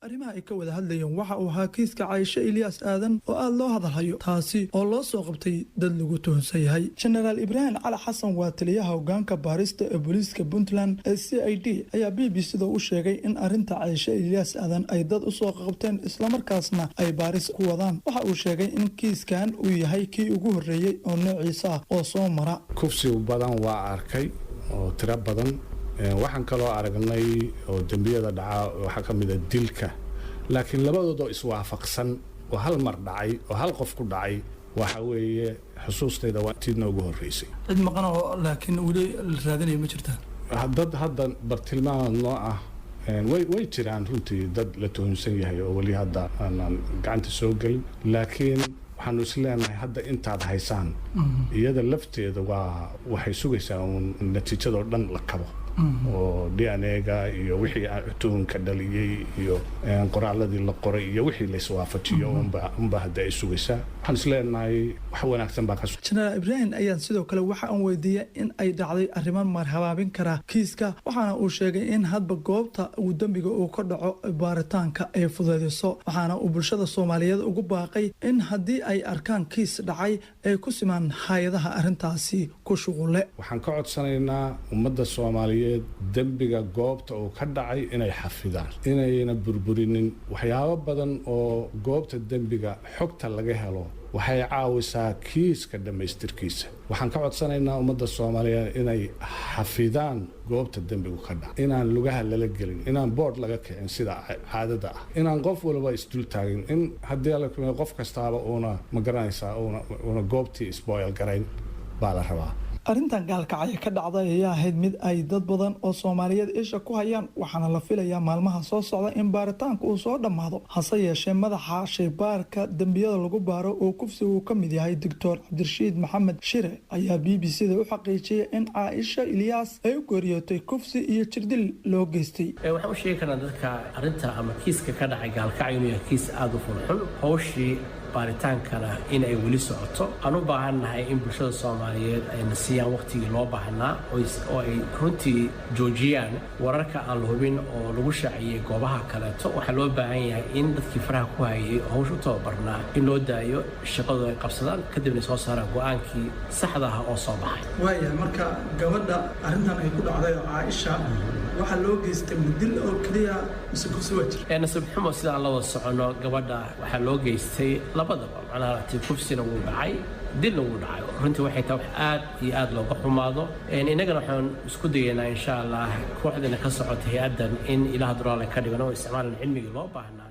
arrimaha ay ka wada hadlayeen waxa uu ahaa kiiska Caaisha Ilyas Aadan oo aad loo hadalhayo taasi oo loo soo qabtay dad lagu tuhunsan yahay General Ibrahim Cali Xasan waa taliyaha hoggaanka baarista ee booliiska Puntland ee CID ayaa BBC-da u sheegay in arrinta Caaisha Ilyas Aadan ay dad u soo qabteen isla markaasna ay baaris ku wadaan waxa uu sheegay in kiiskan uu yahay kii ugu horeeyay oo noociisa ah oo soo mara kufsi badan waa arkay oo tira badan waxaan kaloo aragnay oo dambiyada dhaca waxa kamid ah dilka laakiin labadooda iswaafaqsan oo hal mar dhacay oo hal qof ku dhacay waxa weeye xusuustayda waa tiidna ugu horeysay cid maqan oo laakiin wali raadinay ma jirtaan dad hadda bartilmaamad noo ah way jiraan runtii dad la tuhunsan yahay oo wali hadda aan gacanta soo galin laakiin waxaanu isleenahay hadda intaad haysaan iyada lafteeda waxay sugaysaa natiijada oo dhan la kabo oo DNA-ga iyo wixii tuhunka dhaliyay iyo qoraaladii la qoray iyo wixii la iswaafajiyo unba hadda ay sugaysaa waxaan isleenahay wax wanaagsan baa ka soo General Ibrahim ayaan sidoo kale waxa aan weydiiyay in ay dhacday arrimo marhabaabin kara kiiska waxaana uu sheegay in hadba goobta uu dambiga uu ka dhaco baaritaanka ay fududeyso waxaana uu bulshada Soomaaliyeed ugu baaqay in haddii ay arkaan kiis dhacay ay ku simaan hay'adaha arrintaasi ku shughul waxaan ka codsanaynaa ummadda Soomaaliyeed dambiga goobta oo ka dhacay inay xafidaan inayna burburinin waxyaabo badan oo goobta dambiga xogta laga helo waxay caawisaa kiiska dhamaystirkiisa waxaan ka codsanaynaa ummadda Soomaaliyeed inay xafidaan goobta dambiga ka dhacay inaan lugaha lala gelin inaan board laga kicin sida caadada ah inaan qof walba isdul taagin in haddii la kulmo qof kastaaba ma garanaysaa una goobtii spoil garayn baa la rabaa arrintan gaalkacay ka dhacday ayaa ahayd mid ay dad badan oo Soomaaliyeed isha ku hayaan waxaana la filayaa maalmaha soo socda in baaritaanku uu soo dhamaado hase yeeshee madaxa shaybaarka dambiyada lagu baaro oo kufsiga uu ka mid yahay Dr. Cabdirashiid Maxamed Shire ayaa BBC-da u xaqiijiyay in Caaisha Ilyas ay u geeriyootay kufsi iyo jirdil loo geystay waxaan u sheegi karnaa dadka arrinta ama kiiska ka dhacay gaalkacay inuu kiis aad u xun hawshii baaritaankana in ay wali socoto aan u baahannahay in bulshada Soomaaliyeed ay nasiyaan waqtigii loo baahnaa oo ay runtii joojiyaan wararka aan la hubin oo lagu shaaciyay goobaha kale waxa loo baahan yahay in dadkii faraha ku hayay hawsha u tababarnaa in loo daayo shaqadu ay qabsadaan kadibna soo saaraan go'aankii saxda ah oo soo baxay waaya marka gabadha arrintan ay ku dhacday Caaisha waxa loo geystay mudil oo kaliya mise ku soo jir nasib xumo sida aan la wada socono gabadha waxa loo geystay labadaba macnaha kufsina wuu dhacay dilna wuu dhacay runtii waxay tahay wax aad iyo aad looga xumaado inagana waxaan isku dayaynaa insha Allah kooxdana ka socotay hay'adan in ilaah duraale ka dhigano isticmaalan cilmiga loo baahnaa